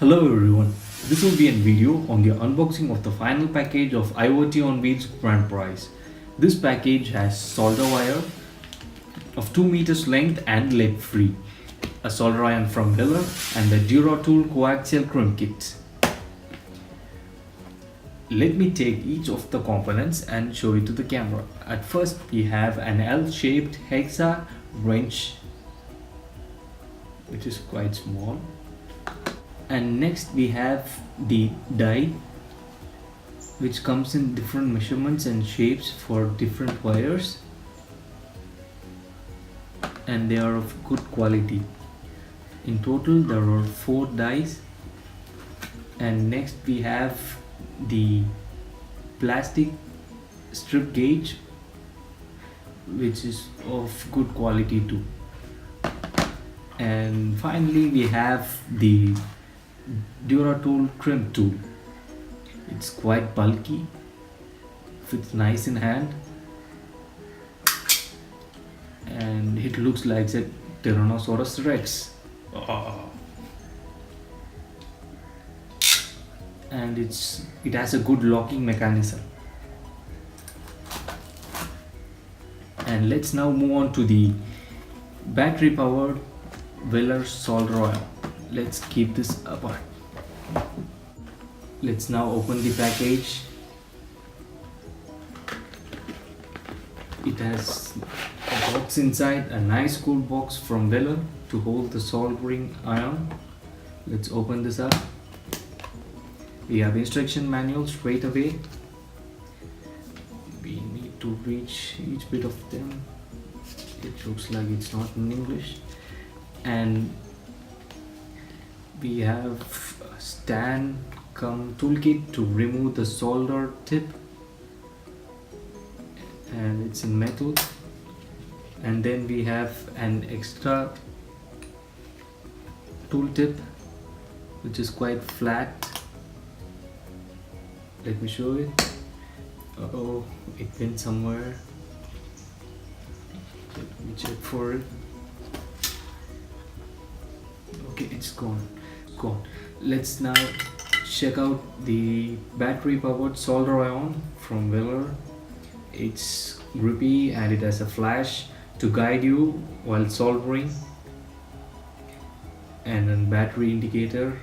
Hello everyone, this will be a video on the unboxing of the final package of IoT on Wheels grand prize. This package has solder wire of 2 meters length and lead free, a solder iron from Miller and the Duratool coaxial crimp kit. Let me take each of the components and show it to the camera. At first we have an L-shaped hexa wrench which is quite small. And next we have the die which comes in different measurements and shapes for different wires, and they are of good quality. In total there are 4 dies. And next we have the plastic strip gauge which is of good quality too. And finally we have the Duratool Crimp tool. It's quite bulky, fits nice in hand, and it looks like a Tyrannosaurus Rex. And it has a good locking mechanism. And let's now move on to the battery powered Weller solder iron. Let's keep this apart. Let's now open the package. It has a box inside, a nice cool box from Weller to hold the soldering iron. Let's open this up. We have instruction manual straight away. We need to reach each bit of them. It looks like it's not in English. And we have a stand come toolkit to remove the solder tip, and it's in metal. And then we have an extra tool tip which is quite flat. Let me show it. Oh, it went somewhere. Let me check for it. Okay, it's gone. Let's now check out the battery powered solder iron from Weller. It's grippy and it has a flash to guide you while soldering, and a battery indicator.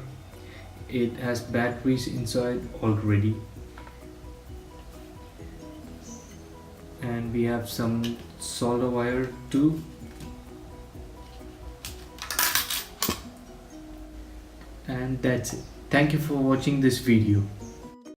It has batteries inside already, and we have some solder wire too. And that's it. Thank you for watching this video.